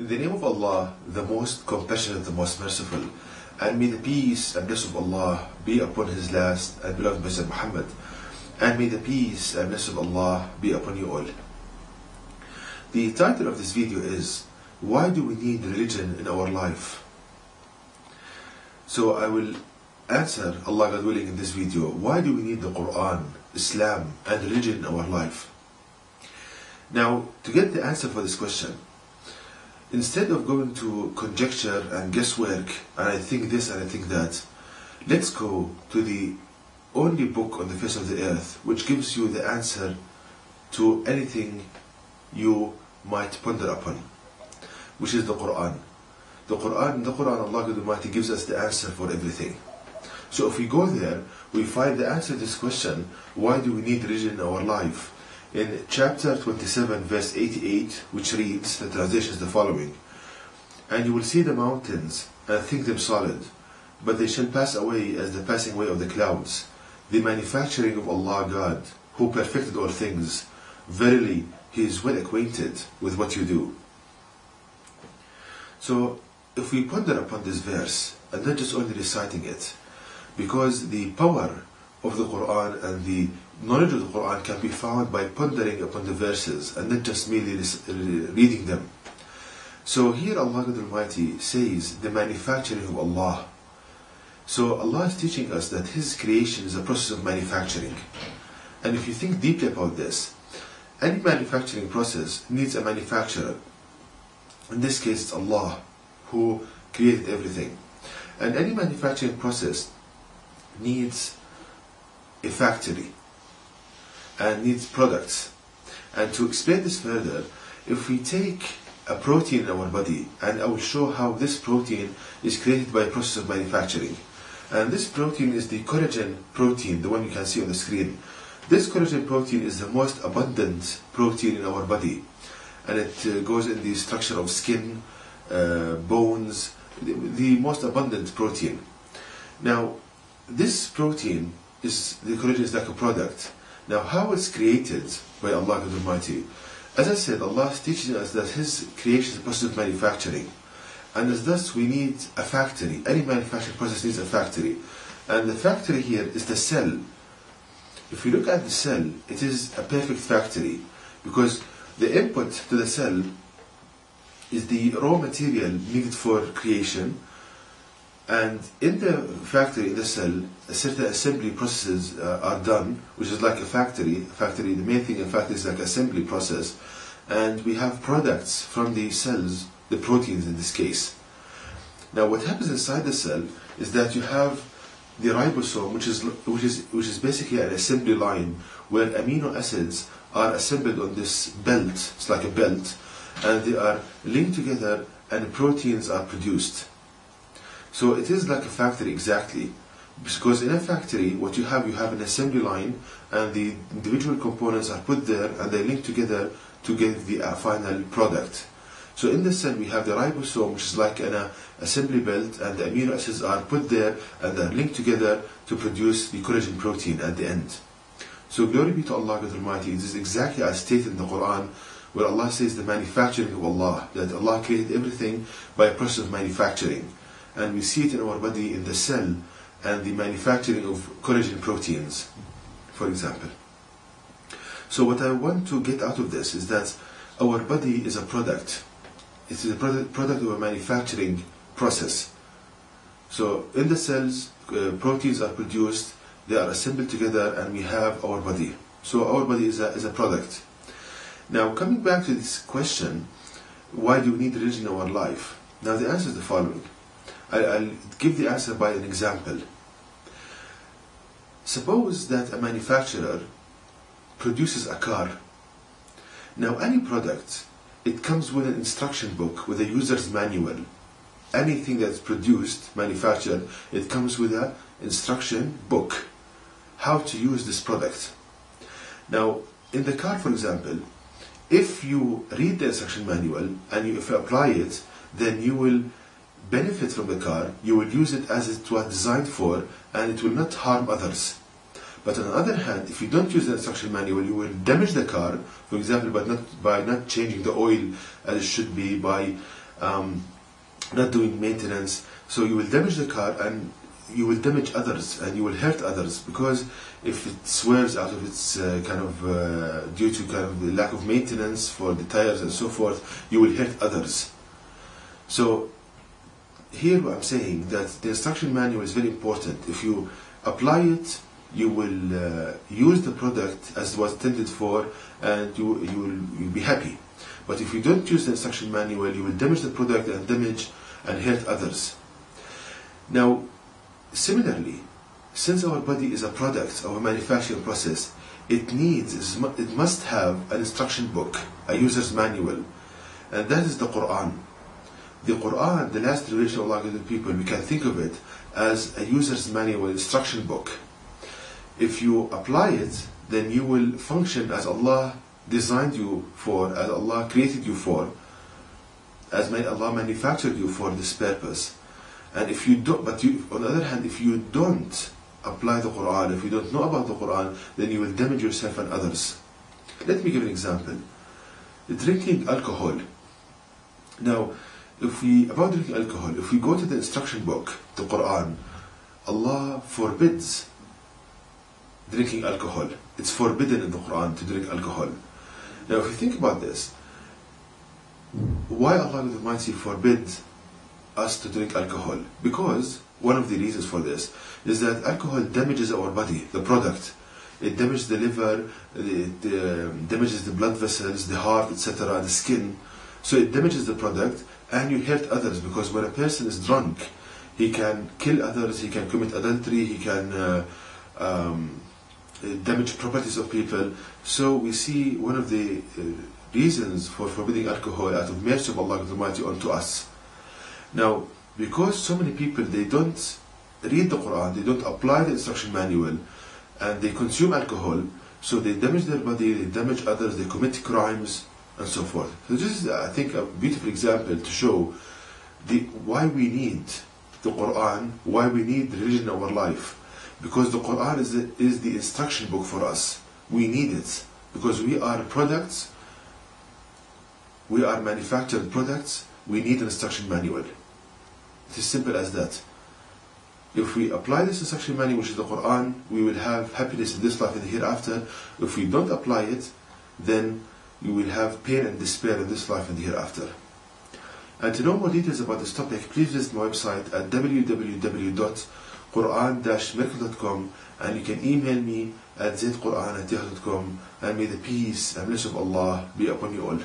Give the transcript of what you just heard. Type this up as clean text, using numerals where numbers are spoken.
In the name of Allah, the most compassionate, the most merciful, and may the peace and blessing of Allah be upon His last and beloved Messenger Muhammad, and may the peace and blessing of Allah be upon you all. The title of this video is, why do we need religion in our life? So I will answer, Allah God willing, in this video, why do we need the Quran, Islam and religion in our life? Now, to get the answer for this question, instead of going to conjecture and guesswork, and I think this and I think that, let's go to the only book on the face of the earth which gives you the answer to anything you might ponder upon, which is the Quran. The Quran, Allah God Almighty gives us the answer for everything. So if we go there, we find the answer to this question, why do we need religion in our life? In chapter 27, verse 88, which reads, the translation is the following: "And you will see the mountains and think them solid, but they shall pass away as the passing away of the clouds. The manufacturing of Allah God, who perfected all things. Verily, He is well acquainted with what you do." So, if we ponder upon this verse, and not just only reciting it, because the power of the Quran and the knowledge of the Quran can be found by pondering upon the verses and not just merely reading them. So here Allah God Almighty says the manufacturing of Allah. So Allah is teaching us that His creation is a process of manufacturing. And if you think deeply about this, any manufacturing process needs a manufacturer. In this case it's Allah who created everything. And any manufacturing process needs a factory and needs products. And to explain this further, if we take a protein in our body, and I will show how this protein is created by a process of manufacturing. And this protein is the collagen protein, the one you can see on the screen. This collagen protein is the most abundant protein in our body, and it goes in the structure of skin, bones, the most abundant protein. Now, this protein the collagen is like a product. Now, how it's created by Allah God Almighty? As I said, Allah is teaching us that His creation is a process of manufacturing. And as thus, we need a factory. Any manufacturing process needs a factory. And the factory here is the cell. If you look at the cell, it is a perfect factory, because the input to the cell is the raw material needed for creation. And in the factory, in the cell, certain assembly processes are done, which is like a factory. The main thing in factory is like assembly process. And we have products from the cells, the proteins in this case. Now, what happens inside the cell is that you have the ribosome, which is basically an assembly line where amino acids are assembled on this belt. It's like a belt, and they are linked together, and proteins are produced. So it is like a factory exactly, because in a factory what you have an assembly line, and the individual components are put there and they link together to get the final product. So in the cell we have the ribosome, which is like an assembly belt, and the amino acids are put there and they are linked together to produce the collagen protein at the end. So glory be to Allah God Almighty. It is exactly as stated in the Quran, where Allah says the manufacturing of Allah, that Allah created everything by a process of manufacturing. And we see it in our body, in the cell, and the manufacturing of collagen proteins, for example. So what I want to get out of this is that our body is a product. It is a product of a manufacturing process. So in the cells, proteins are produced, they are assembled together, and we have our body. So our body is a product. Now, coming back to this question, why do we need religion in our life? Now, the answer is the following. I'll give the answer by an example. Suppose that a manufacturer produces a car. Now, any product, it comes with an instruction book, with a user's manual. Anything that's produced, manufactured, it comes with an instruction book, how to use this product. Now, in the car, for example, if you read the instruction manual and if you apply it, then you will benefit from the car, you will use it as it was designed for, and it will not harm others. But on the other hand, if you don't use the instruction manual, you will damage the car, for example, by not changing the oil as it should be, by not doing maintenance. So you will damage the car and you will damage others and you will hurt others, because if it swerves out of its due to kind of the lack of maintenance for the tires and so forth, you will hurt others. So here I'm saying that the instruction manual is very important. If you apply it, you will use the product as it was intended for, and you'll be happy. But if you don't use the instruction manual, you will damage the product and damage and hurt others. Now, similarly, since our body is a product of a manufacturing process, it must have an instruction book, a user's manual, and that is the Quran. The Quran, the last revelation of Allah to the people, we can think of it as a user's manual, instruction book. If you apply it, then you will function as Allah designed you for, as Allah created you for, as Allah manufactured you for this purpose. And if you don't, on the other hand, if you don't apply the Quran, if you don't know about the Quran, then you will damage yourself and others. Let me give an example. Drinking alcohol. Now, about drinking alcohol, if we go to the instruction book, the Quran, Allah forbids drinking alcohol. It's forbidden in the Quran to drink alcohol. Now, if you think about this, why Allah the Almighty forbids us to drink alcohol? Because one of the reasons for this is that alcohol damages our body, the product. It damages the liver, it damages the blood vessels, the heart, etc., the skin. So it damages the product, and you hurt others, because when a person is drunk, he can kill others, he can commit adultery, he can damage properties of people. So we see one of the reasons for forbidding alcohol out of mercy of Allah the Almighty onto us. Now, because so many people, they don't read the Quran, they don't apply the instruction manual, and they consume alcohol, so they damage their body, they damage others, they commit crimes, and so forth. So this is, I think, a beautiful example to show why we need the Quran, why we need religion in our life. Because the Quran is the instruction book for us. We need it, because we are products, we are manufactured products, we need an instruction manual. It is simple as that. If we apply this instruction manual, which is the Quran, we will have happiness in this life and the hereafter. If we don't apply it, then you will have pain and despair in this life and the hereafter. And to know more details about this topic, please visit my website at www.quran-miracle.com, and you can email me at zaidquran@yahoo.com, and may the peace and blessing of Allah be upon you all.